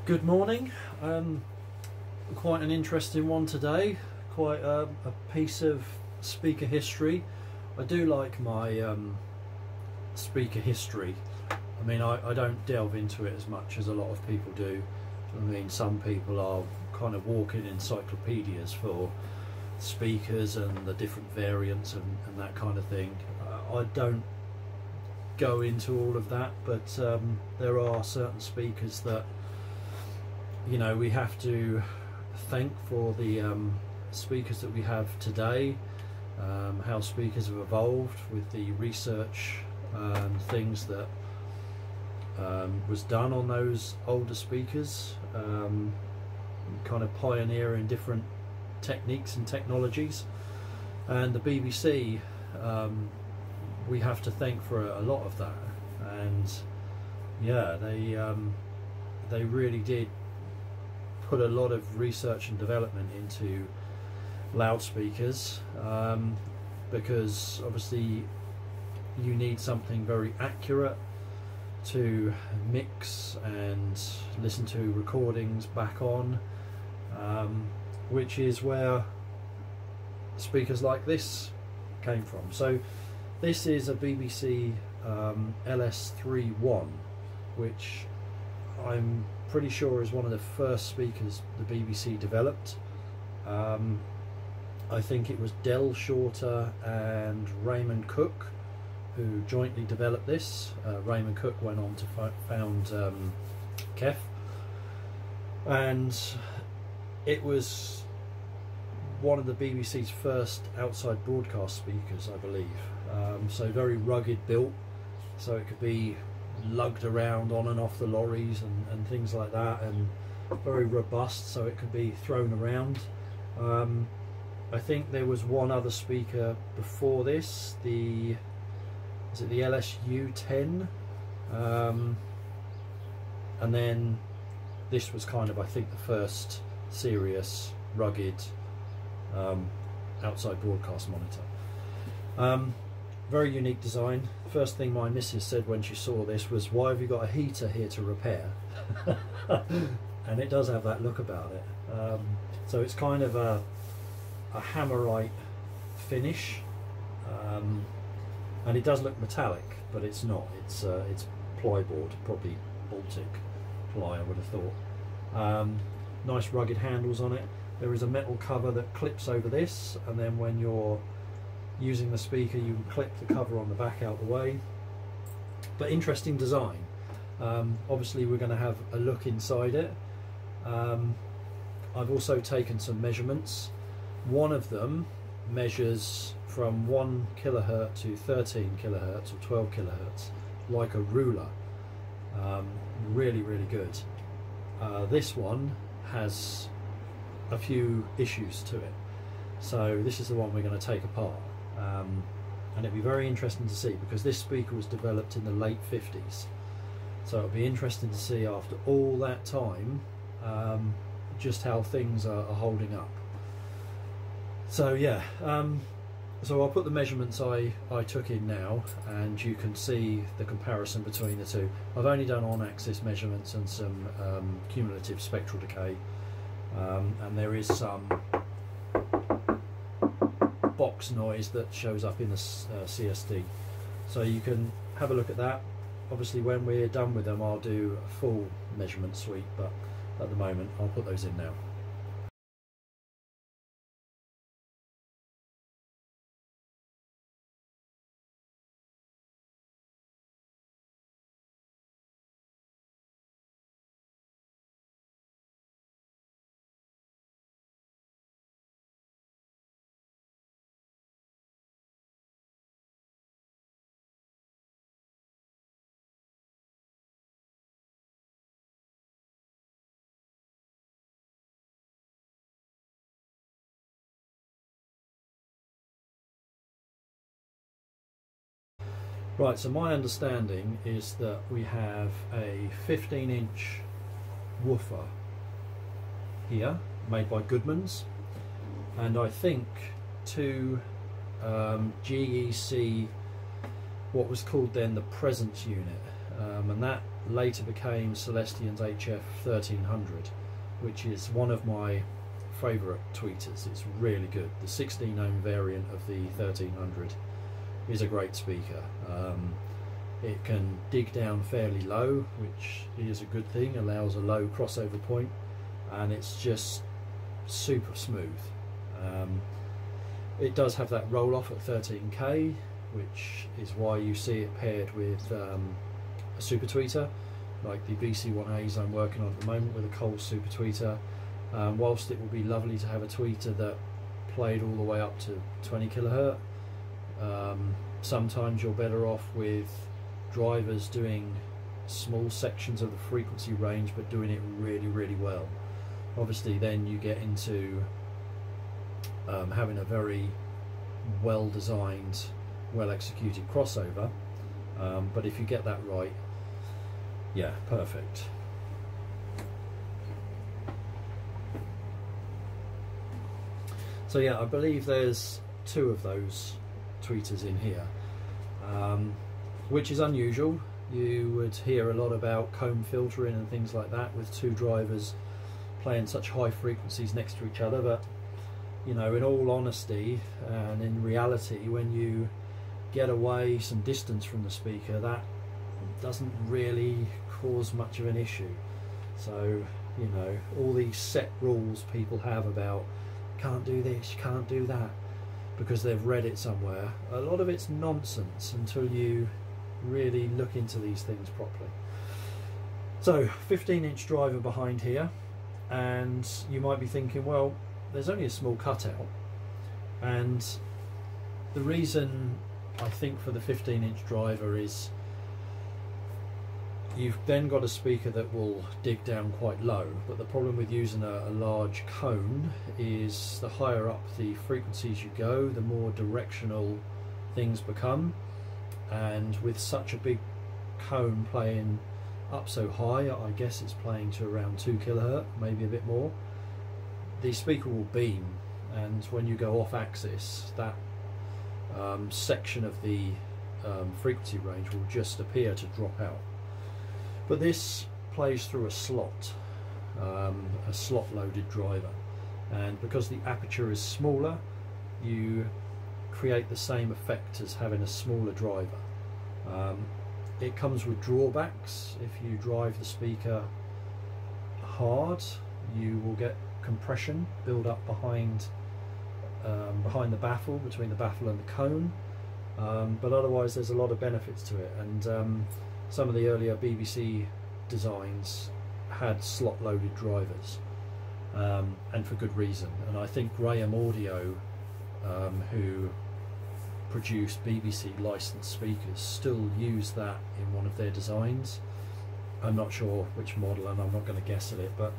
Good morning. Quite an interesting one today. Quite a piece of speaker history. I do like my speaker history. I mean, I don't delve into it as much as a lot of people do. I mean, some people are kind of walking encyclopedias for speakers and the different variants and that kind of thing. I don't go into all of that, but there are certain speakers that, you know, we have to thank for the speakers that we have today, how speakers have evolved with the research and things that was done on those older speakers, kind of pioneering different techniques and technologies. And the BBC, we have to thank for a lot of that. And yeah, they really did put a lot of research and development into loudspeakers, because obviously you need something very accurate to mix and listen to recordings back on, which is where speakers like this came from. So this is a BBC LS3 which I'm pretty sure is one of the first speakers the BBC developed. I think it was Del Shorter and Raymond Cook who jointly developed this. Raymond Cook went on to found KEF, and it was one of the BBC's first outside broadcast speakers, I believe. So very rugged built, so it could be lugged around on and off the lorries and things like that, and very robust, so it could be thrown around. I think there was one other speaker before this, is it the LSU 10, and then this was kind of, I think, the first serious rugged outside broadcast monitor. Very unique design. First thing my missus said when she saw this was, "Why have you got a heater here to repair?" And it does have that look about it. So it's kind of a hammerite finish, and it does look metallic, but it's not. It's plyboard, probably Baltic ply, I would have thought. Nice rugged handles on it. There is a metal cover that clips over this, and then when you're using the speaker you can clip the cover on the back out the way. But interesting design. Obviously we're going to have a look inside it. I've also taken some measurements. One of them measures from 1 kilohertz to 13 kilohertz or 12 kilohertz like a ruler. Really good. This one has a few issues to it, so this is the one we're going to take apart, and it'll be very interesting to see, because this speaker was developed in the late 50s, so it'll be interesting to see after all that time just how things are holding up. So yeah, so I'll put the measurements I took in now, and you can see the comparison between the two. I've only done on-axis measurements and some cumulative spectral decay, and there is some box noise that shows up in the CSD, so you can have a look at that. Obviously when we're done with them I'll do a full measurement suite, but at the moment I'll put those in now. Right, so my understanding is that we have a 15-inch woofer here, made by Goodman's, and I think two GEC, what was called then the presence unit, and that later became Celestion's HF 1300, which is one of my favourite tweeters. It's really good. The 16 ohm variant of the 1300 is a great speaker. It can dig down fairly low, which is a good thing, allows a low crossover point, and it's just super smooth. It does have that roll off at 13k, which is why you see it paired with a super tweeter like the BC1As I'm working on at the moment with a Coles super tweeter. Whilst it would be lovely to have a tweeter that played all the way up to 20 kilohertz, sometimes you're better off with drivers doing small sections of the frequency range but doing it really well. Obviously then you get into having a very well designed, well executed crossover, but if you get that right, yeah, perfect. So yeah, I believe there's 2 of those tweeters in here, which is unusual. You would hear a lot about comb filtering and things like that with 2 drivers playing such high frequencies next to each other, but you know, in all honesty and in reality, when you get away some distance from the speaker, that doesn't really cause much of an issue. So, you know, all these set rules people have about can't do this, you can't do that, because they've read it somewhere, a lot of it's nonsense until you really look into these things properly. So 15-inch driver behind here, and you might be thinking, well, there's only a small cutout, and the reason I think for the 15-inch driver is you've then got a speaker that will dig down quite low, but the problem with using a large cone is the higher up the frequencies you go, the more directional things become, and with such a big cone playing up so high, I guess it's playing to around 2 kilohertz, maybe a bit more, the speaker will beam, and when you go off axis, that section of the frequency range will just appear to drop out. But this plays through a slot loaded driver, and because the aperture is smaller, you create the same effect as having a smaller driver. It comes with drawbacks. If you drive the speaker hard, you will get compression build up behind the baffle, between the baffle and the cone, but otherwise there's a lot of benefits to it, and some of the earlier BBC designs had slot loaded drivers, and for good reason. And I think Graham Audio, who produced BBC licensed speakers, still use that in one of their designs. I'm not sure which model, and I'm not going to guess at it, but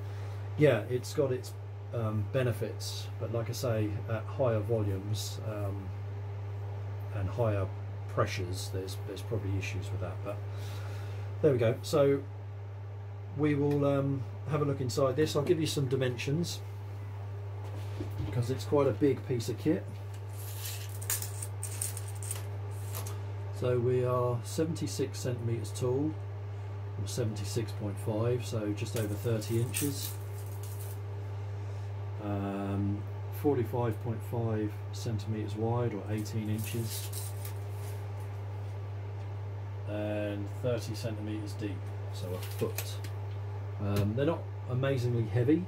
yeah, it's got its benefits, but like I say, at higher volumes and higher pressures, there's probably issues with that. But there we go. So we will have a look inside this. I'll give you some dimensions because it's quite a big piece of kit. So we are 76 centimeters tall, or 76.5, so just over 30 inches. 45.5 centimeters wide, or 18 inches, and 30 centimeters deep, so a foot. They're not amazingly heavy.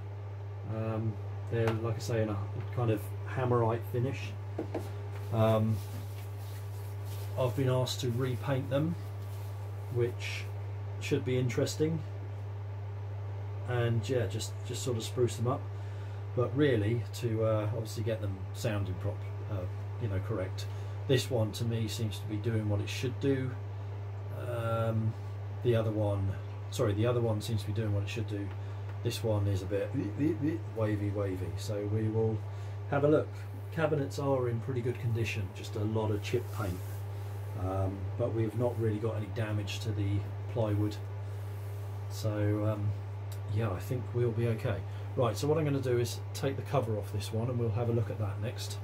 They're, like I say, in a kind of hammerite finish. I've been asked to repaint them, which should be interesting, and yeah, just sort of spruce them up. But really, to obviously get them sounding correct. This one to me seems to be doing what it should do. The other one seems to be doing what it should do. This one is a bit wavy. So we will have a look. Cabinets are in pretty good condition, just a lot of chip paint, but we've not really got any damage to the plywood. So yeah, I think we'll be okay. Right, so what I'm going to do is take the cover off this one, and we'll have a look at that next.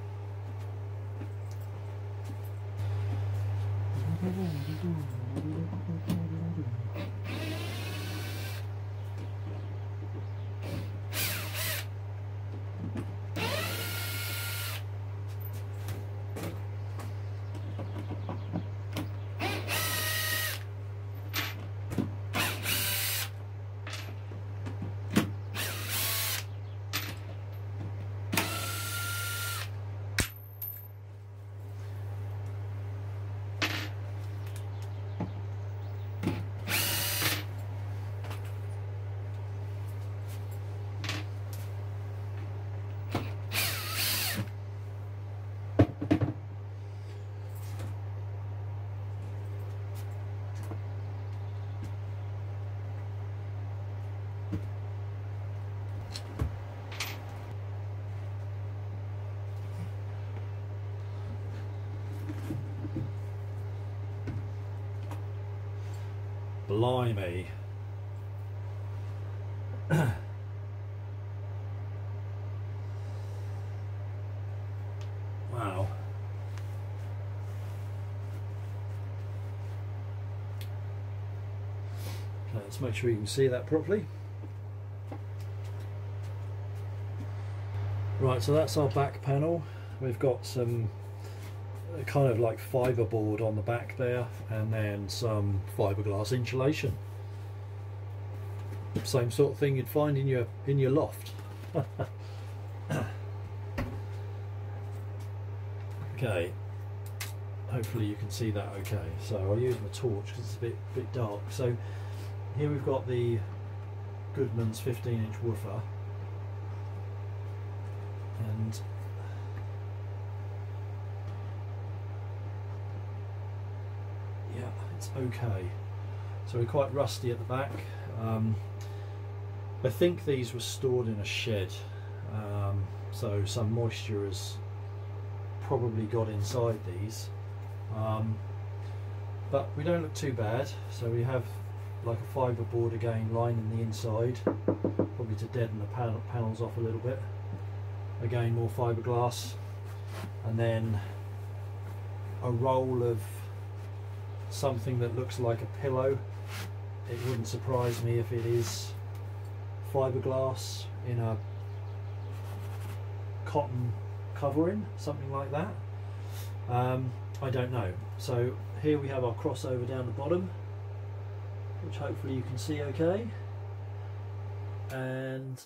Blimey. Wow. Let's make sure you can see that properly. Right, so that's our back panel. We've got some kind of like fiberboard on the back there, and then some fiberglass insulation. Same sort of thing you'd find in your loft. Okay, hopefully you can see that okay. So I'll use my torch because it's a bit dark. So here we've got the Goodman's 15-inch woofer, and yeah, it's okay. So we're quite rusty at the back. I think these were stored in a shed, so some moisture has probably got inside these, but we don't look too bad. So we have like a fiberboard again lining the inside, probably to deaden the panels off a little bit. Again, more fiberglass, and then a roll of something that looks like a pillow. It wouldn't surprise me if it is fiberglass in a cotton covering, something like that. I don't know. So here we have our crossover down the bottom, which hopefully you can see okay, and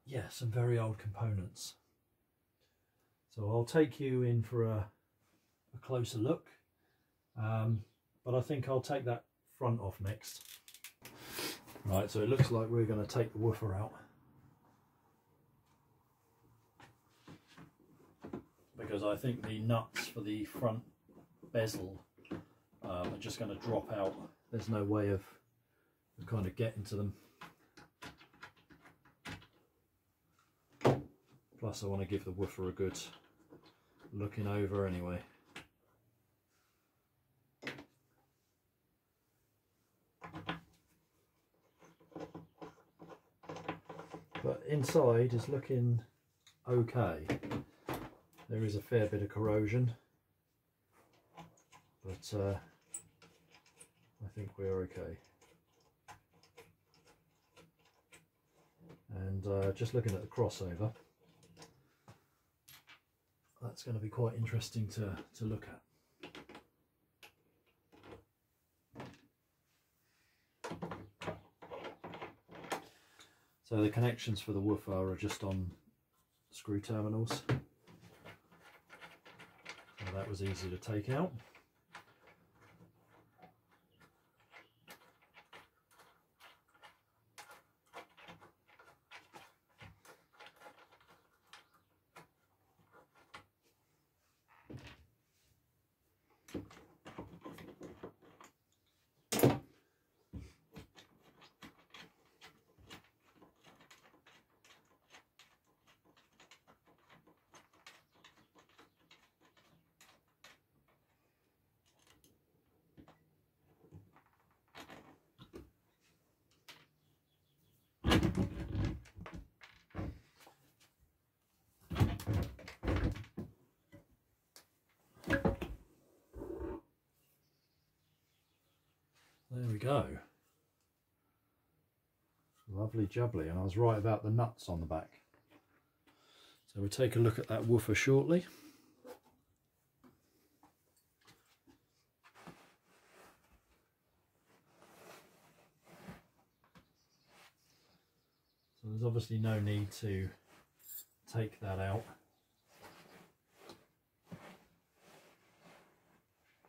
yeah, some very old components. So I'll take you in for a closer look, but I think I'll take that front off next. Right, so it looks like we're going to take the woofer out, because I think the nuts for the front bezel are just going to drop out. There's no way of kind of getting to them. Plus I want to give the woofer a good looking over anyway. But inside is looking okay. There is a fair bit of corrosion, but I think we're okay. And just looking at the crossover, that's going to be quite interesting to look at. So the connections for the woofer are just on screw terminals. So that was easy to take out. There we go. Lovely jubbly, and I was right about the nuts on the back. So we'll take a look at that woofer shortly. So there's obviously no need to take that out.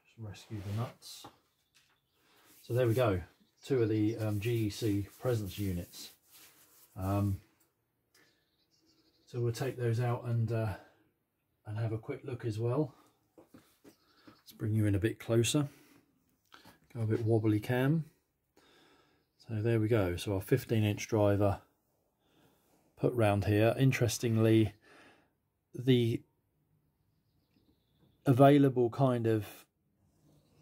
Just rescue the nuts. So there we go, two of the GEC presence units. So we'll take those out and have a quick look as well. Let's bring you in a bit closer. Go a bit wobbly cam. So there we go. So our 15-inch driver put round here. Interestingly, the available kind of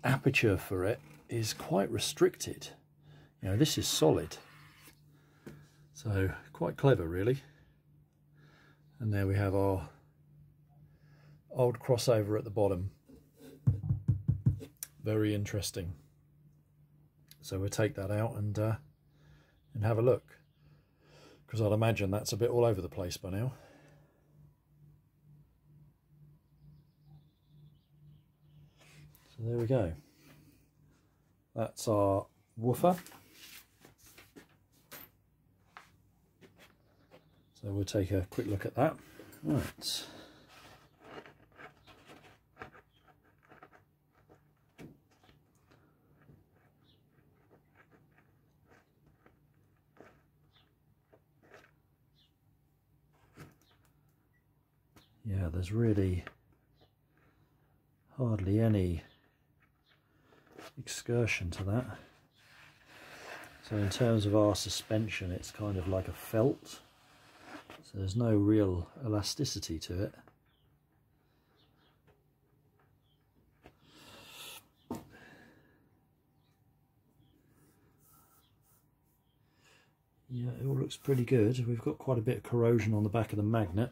aperture for it is quite restricted. You know, this is solid, so quite clever really. And there we have our old crossover at the bottom. Very interesting. So we'll take that out and have a look, because I'd imagine that's a bit all over the place by now. So there we go. That's our woofer. So we'll take a quick look at that. Right. Yeah, there's really hardly any excursion to that. So in terms of our suspension, it's kind of like a felt. So there's no real elasticity to it. Yeah, it all looks pretty good. We've got quite a bit of corrosion on the back of the magnet.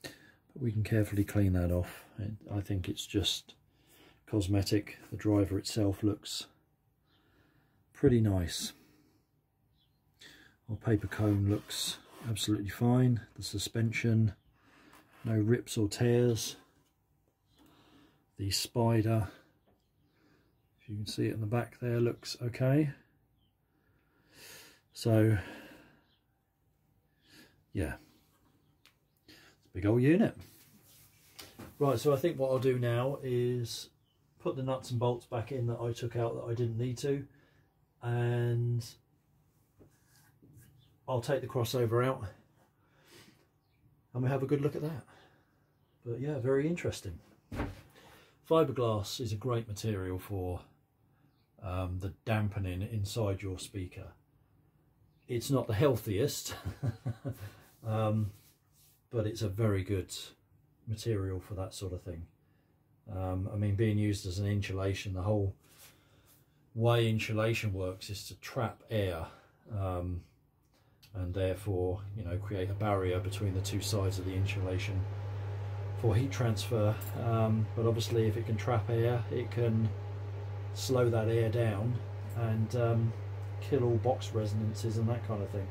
But we can carefully clean that off. I think it's just cosmetic. The driver itself looks pretty nice. Our paper cone looks absolutely fine. The suspension, no rips or tears. The spider, if you can see it in the back there, looks okay. So yeah, it's a big old unit. Right, so I think what I'll do now is put the nuts and bolts back in that I took out that I didn't need to, and I'll take the crossover out and we'll have a good look at that. But yeah, very interesting. Fiberglass is a great material for the dampening inside your speaker. It's not the healthiest, but it's a very good material for that sort of thing. I mean, being used as an insulation, the whole way insulation works is to trap air and therefore, you know, create a barrier between the two sides of the insulation for heat transfer. But obviously if it can trap air, it can slow that air down and kill all box resonances and that kind of thing,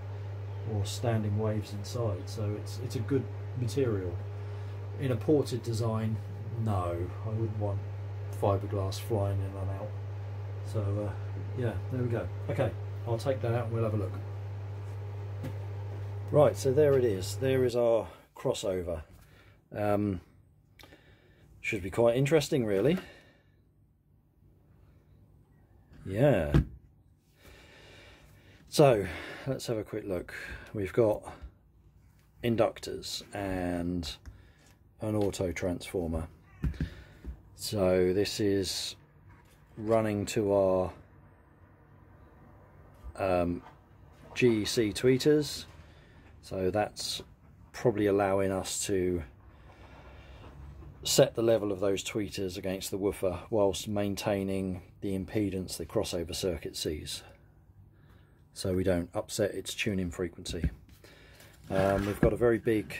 or standing waves inside. So it's a good material. In a ported design, no, I wouldn't want fiberglass flying in and out. So yeah, there we go. Okay, I'll take that out and we'll have a look. Right, so there it is. There is our crossover. Should be quite interesting, really. Yeah. So let's have a quick look. We've got inductors and an auto transformer. So this is running to our GEC tweeters. So that's probably allowing us to set the level of those tweeters against the woofer whilst maintaining the impedance the crossover circuit sees, so we don't upset its tuning frequency. We've got a very big,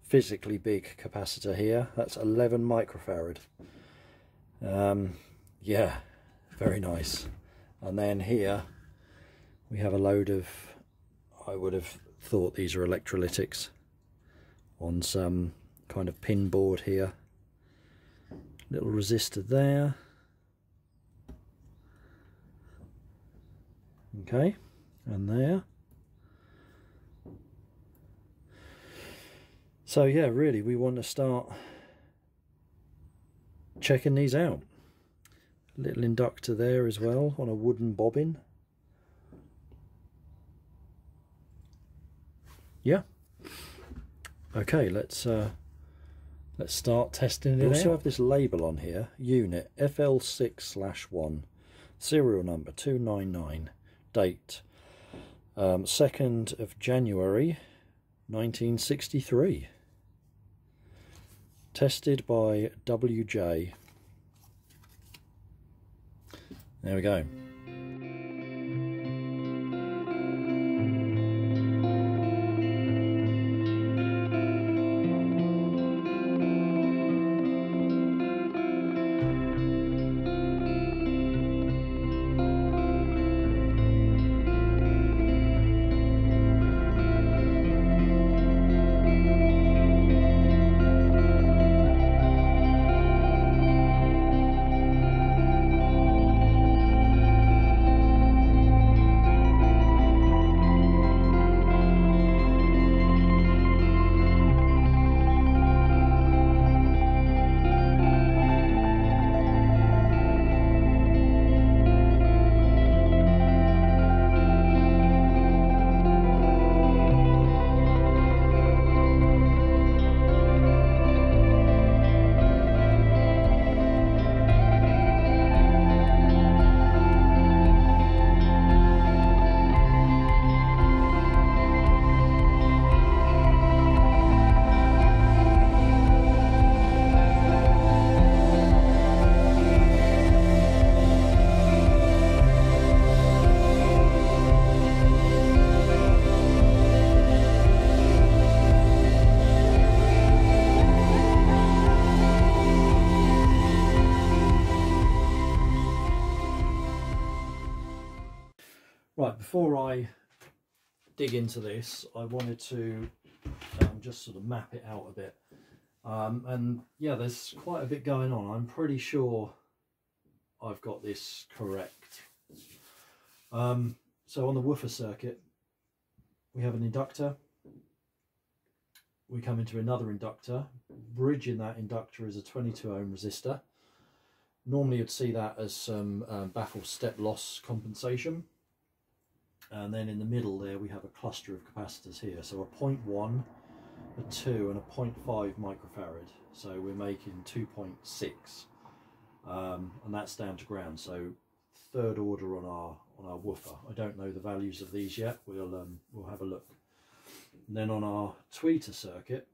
physically big capacitor here. That's 11 microfarad. Yeah, very nice. And then here we have a load of, I would have thought these are electrolytics, on some kind of pin board here. Little resistor there. Okay, and there. So yeah, really we want to start checking these out. Little inductor there as well on a wooden bobbin. Yeah. Okay, let's start testing it out. We also have this label on here, unit FL6/1, serial number 299, date 2nd of January 1963. Tested by WJ. There we go. Right, before I dig into this, I wanted to just sort of map it out a bit. And yeah, there's quite a bit going on. I'm pretty sure I've got this correct. So on the woofer circuit, we have an inductor. We come into another inductor. Bridging that inductor is a 22 ohm resistor. Normally you'd see that as some baffle step loss compensation. And then in the middle there we have a cluster of capacitors here. So a 0.1, a 2 and a 0.5 microfarad. So we're making 2.6. And that's down to ground. So third order on our woofer. I don't know the values of these yet. We'll have a look. And then on our tweeter circuit,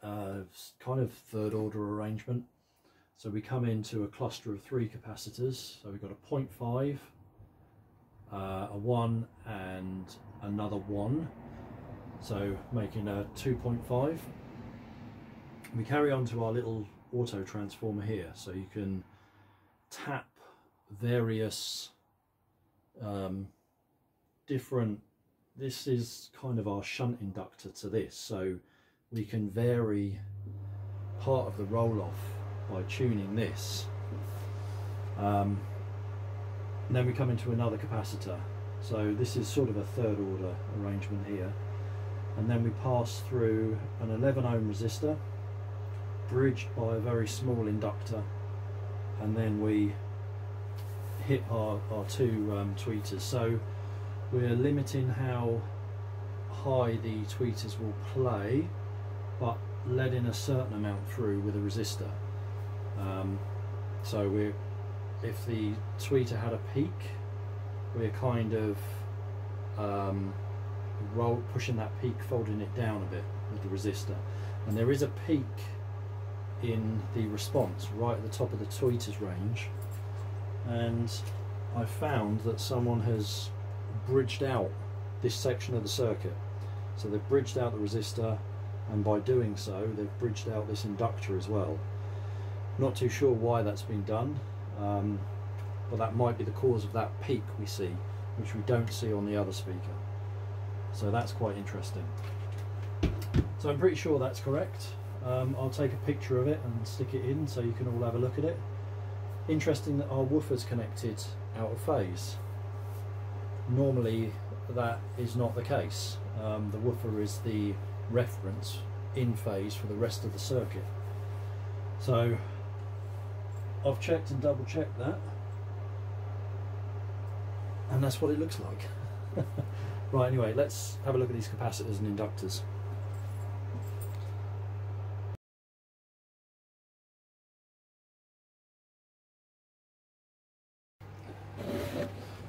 kind of third order arrangement. So we come into a cluster of 3 capacitors. So we've got a 0.5, a 1 and another 1, so making a 2.5. We carry on to our little auto transformer here, so you can tap various different, this is kind of our shunt inductor to this, so we can vary part of the roll-off by tuning this. And then we come into another capacitor, so this is sort of a third order arrangement here. And then we pass through an 11 ohm resistor bridged by a very small inductor, and then we hit our 2 tweeters. So we're limiting how high the tweeters will play, but letting a certain amount through with a resistor. So if the tweeter had a peak, we're kind of pushing that peak, folding it down a bit with the resistor. And there is a peak in the response right at the top of the tweeters range, and I found that someone has bridged out this section of the circuit. So they've bridged out the resistor, and by doing so they've bridged out this inductor as well. Not too sure why that's been done. But that might be the cause of that peak we see, which we don't see on the other speaker. So that's quite interesting. So I'm pretty sure that's correct. I'll take a picture of it and stick it in so you can all have a look at it. Interesting that our woofer's connected out of phase. Normally that is not the case. The woofer is the reference in phase for the rest of the circuit. So I've checked and double checked that, and that's what it looks like. Right, anyway, let's have a look at these capacitors and inductors.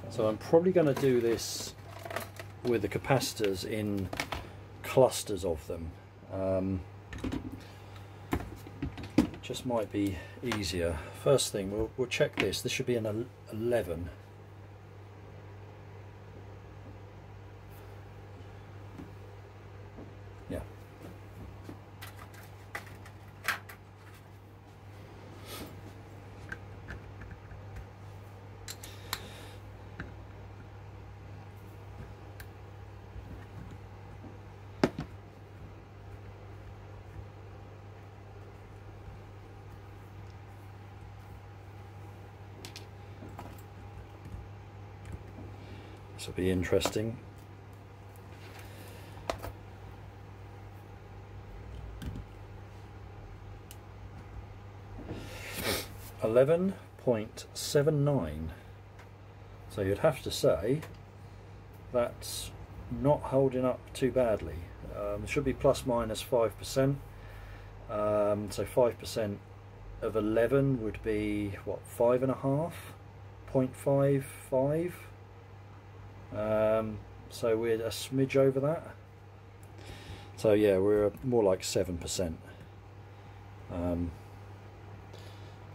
So I'm probably going to do this with the capacitors in clusters of them. just might be easier. First thing, we'll check this. This should be an 11. Yeah. This will be interesting. $11.79. So you'd have to say that's not holding up too badly. It should be plus minus 5%. So 5% of 11 would be what, 5.5, 0.55. So we're a smidge over that. So yeah, we're more like 7%.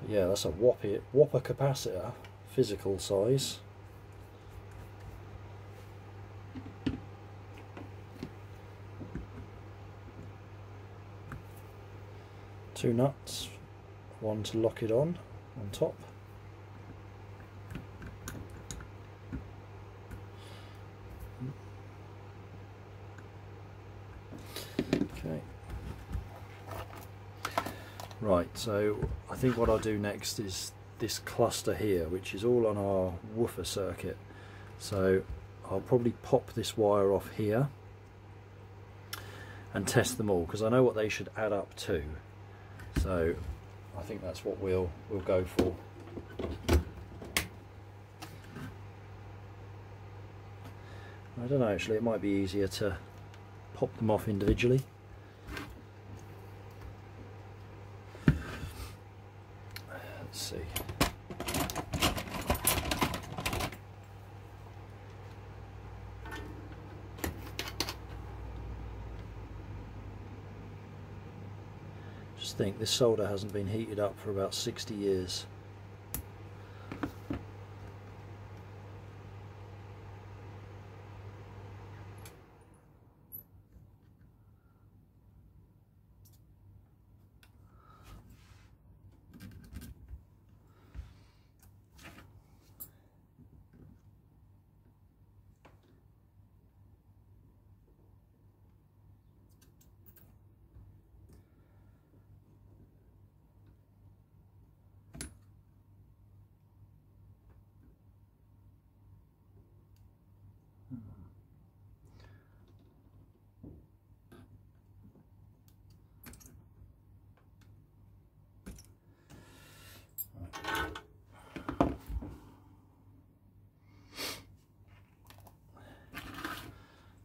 Yeah, that's a whopper capacitor, physical size. Two nuts, one to lock it on top. Okay. Right, so I think what I'll do next is this cluster here, which is all on our woofer circuit. So I'll probably pop this wire off here and test them all, because I know what they should add up to. So I think that's what we'll go for. I don't know, actually it might be easier to pop them off individually. Let's see. Just think, this solder hasn't been heated up for about 60 years.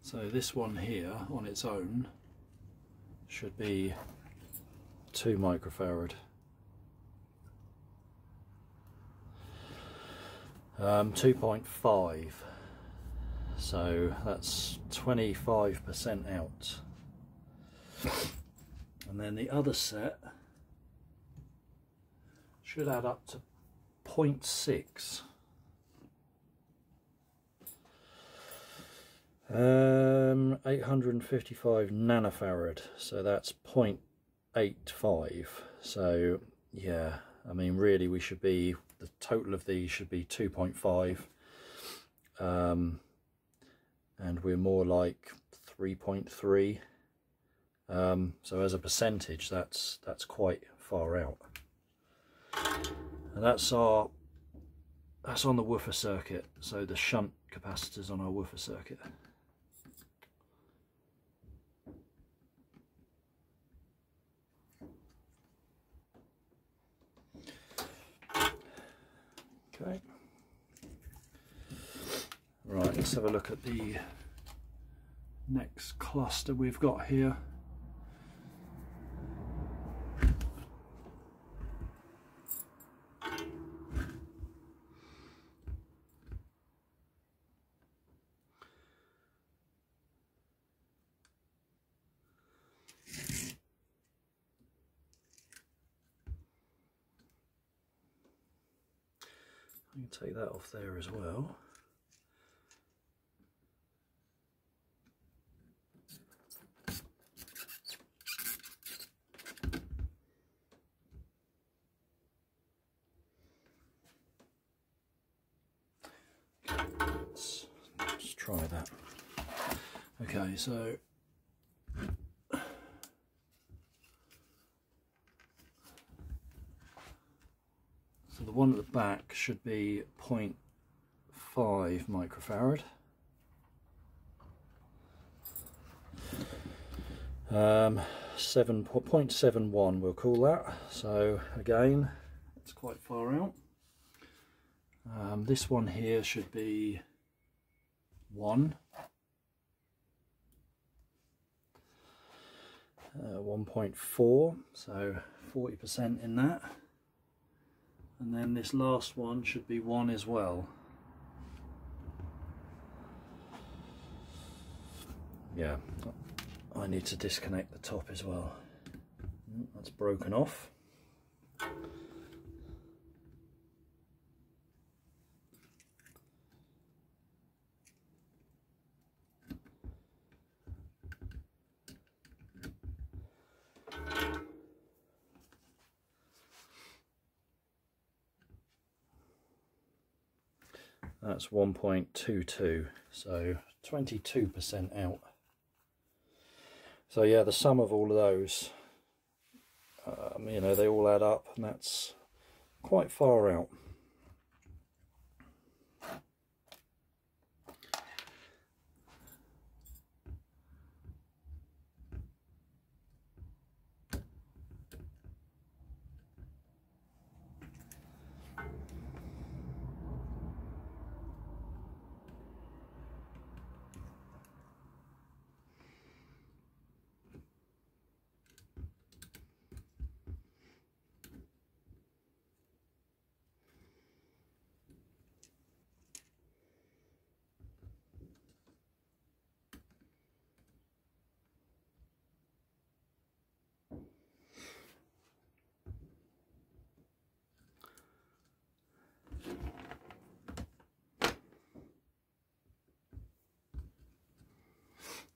So this one here on its own should be 2 microfarad. 2.5, so that's 25% out. And then the other set should add up to 0.6. 855 nanofarad, so that's 0.85. So yeah, I mean really we should be, the total of these should be 2.5, and we're more like 3.3. So as a percentage, that's quite far out. And that's on the woofer circuit, so the shunt capacitors on our woofer circuit. Okay. Right, let's have a look at the next cluster we've got here. You can take that off there as well. Let's try that. Okay, so the one at the back should be 0.5 microfarad. 0.71 we'll call that. So again, it's quite far out. This one here should be 1. 1.4, so 40% in that. And then this last one should be 1 as well. Yeah, I need to disconnect the top as well. That's broken off. That's 1.22, so 22% out. So yeah, the sum of all of those, you know, they all add up, and that's quite far out.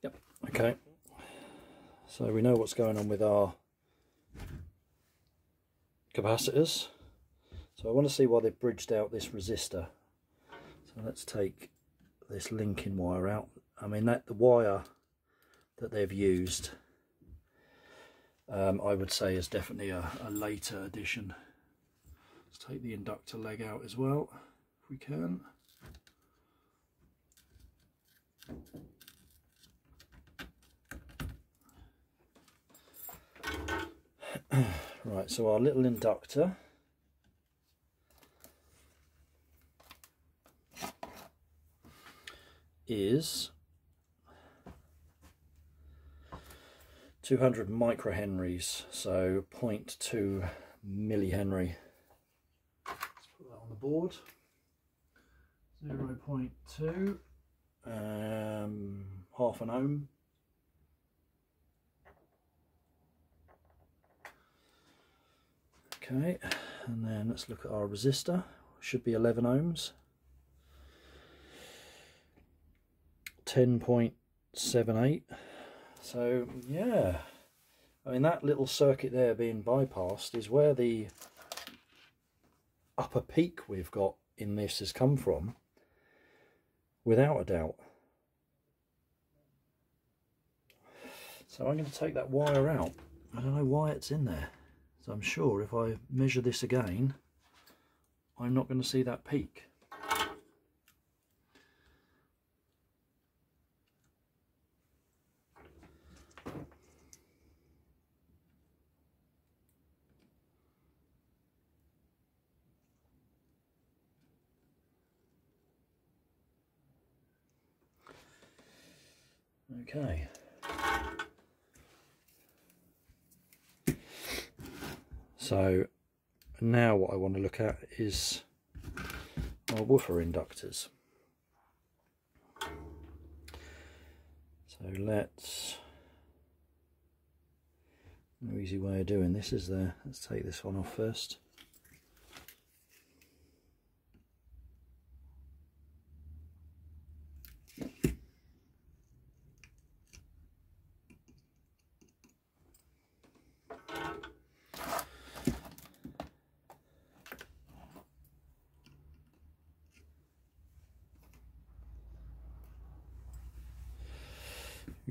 Yep, okay, so we know what's going on with our capacitors. So I want to see why they've bridged out this resistor. So let's take this linking wire out. I mean, that the wire that they've used, I would say is definitely a later addition. Let's take the inductor leg out as well, if we can. Right, so our little inductor is 200 microhenries, so 0.2 millihenry. Let's put that on the board. 0.2, half an ohm. Okay, and then let's look at our resistor. Should be 11 ohms. 10.78. So yeah, I mean, that little circuit there being bypassed is where the upper peak we've got in this has come from, without a doubt. So I'm going to take that wire out. I don't know why it's in there. So I'm sure if I measure this again, I'm not going to see that peak. Okay. So now what I want to look at is our woofer inductors. So let's, no easy way of doing this, is there? Let's take this one off first.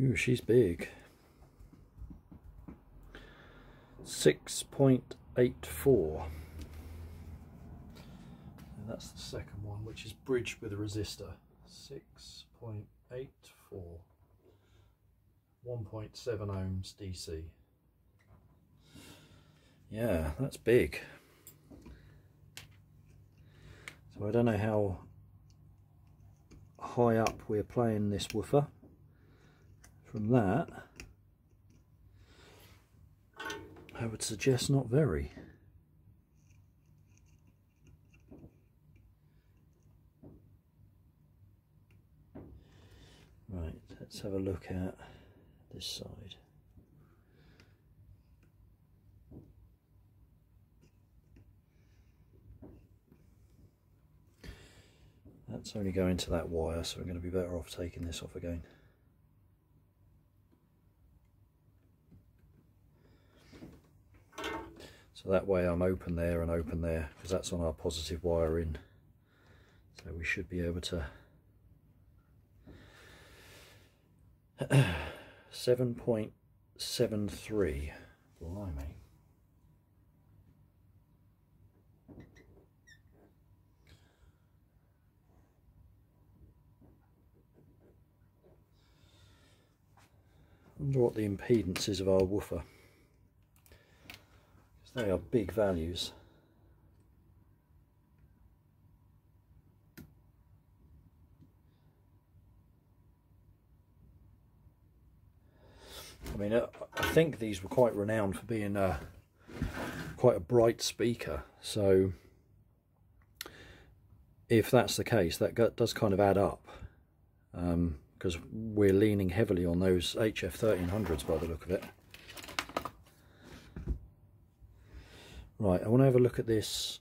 Ooh, she's big. 6.84. And that's the second one, which is bridged with a resistor. 6.84. 1.7 ohms DC. Yeah, that's big. So I don't know how high up we're playing this woofer. From that, I would suggest not very. Right, let's have a look at this side. That's only going to that wire, so I'm going to be better off taking this off again. So that way I'm open there and open there, because that's on our positive wire in. So we should be able to 7.73. Blimey. I wonder what the impedance is of our woofer. They are big values. I mean, I think these were quite renowned for being quite a bright speaker, so if that's the case, that does kind of add up, because we're leaning heavily on those HF 1300s by the look of it. Right, I want to have a look at this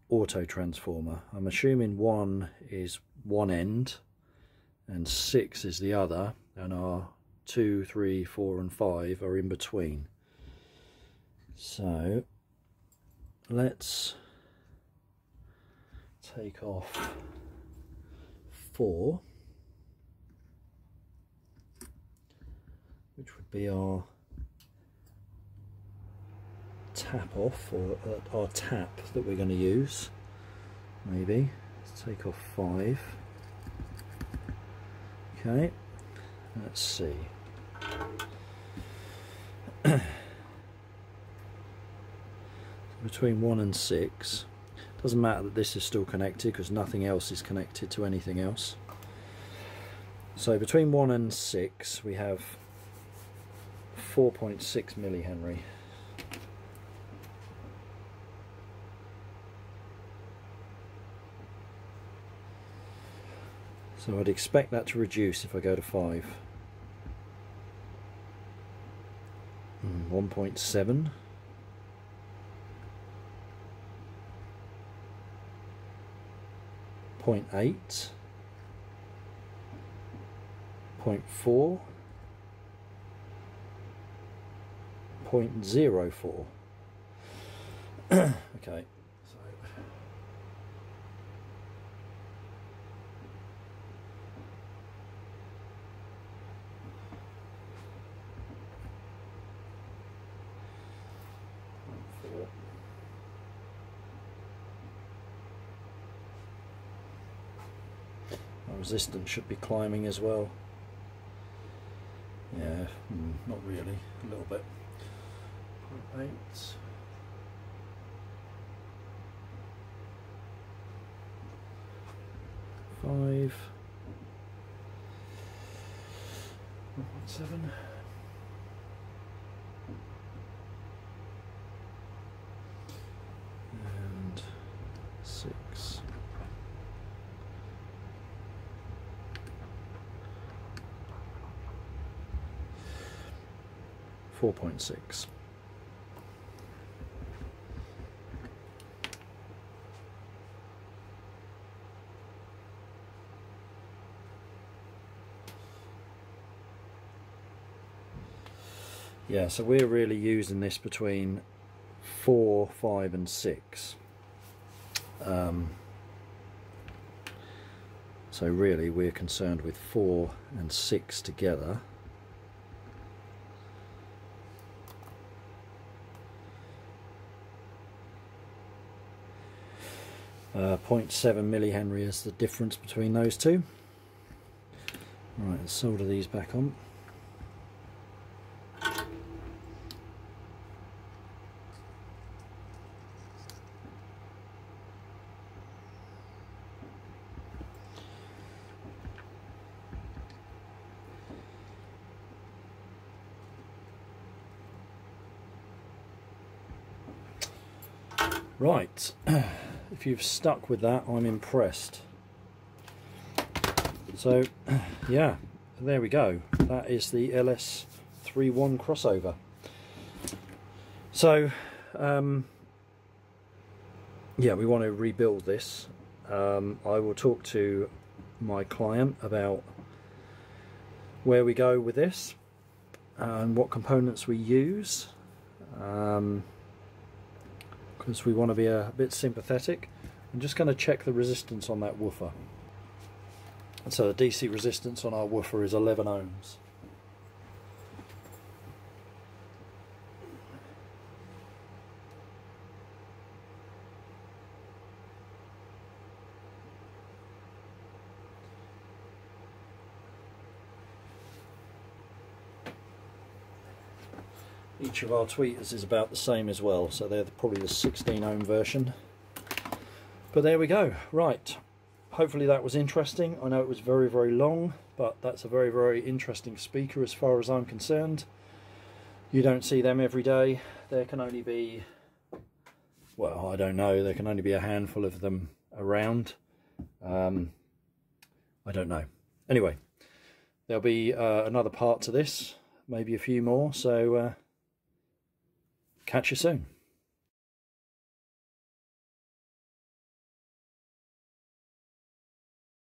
auto transformer. I'm assuming 1 is one end and 6 is the other, and our 2, 3, 4 and 5 are in between. So let's take off 4, which would be our tap off, or our tap that we're going to use. Maybe let's take off 5. Okay, let's see. Between 1 and 6, doesn't matter that this is still connected because nothing else is connected to anything else. So between 1 and 6 we have 4.6 millihenry. So I'd expect that to reduce if I go to 5. 1.7. 0.8. 0.4. 0.04. Okay. Resistance should be climbing as well. Yeah, not really, a little bit. 0.8. 5. 1.7. And 6. 4.6. Yeah, so we're really using this between 4, 5 and 6. So really we're concerned with 4 and 6 together. Uh, 0.7 millihenry is the difference between those two. Right, let's solder these back on. Right, if you've stuck with that, I'm impressed. So, yeah, there we go. That is the LS3 crossover. So, yeah, we want to rebuild this. I will talk to my client about where we go with this and what components we use. Because we want to be a bit sympathetic. I'm just going to check the resistance on that woofer. And so the DC resistance on our woofer is 11 ohms. Each of our tweeters is about the same as well, so they're probably the 16 ohm version. But there we go. Right, hopefully that was interesting. I know it was very, very long, but that's a very, very interesting speaker as far as I'm concerned. You don't see them every day. There can only be, well, I don't know, there can only be a handful of them around. I don't know. Anyway, there'll be another part to this, maybe a few more, so catch you soon.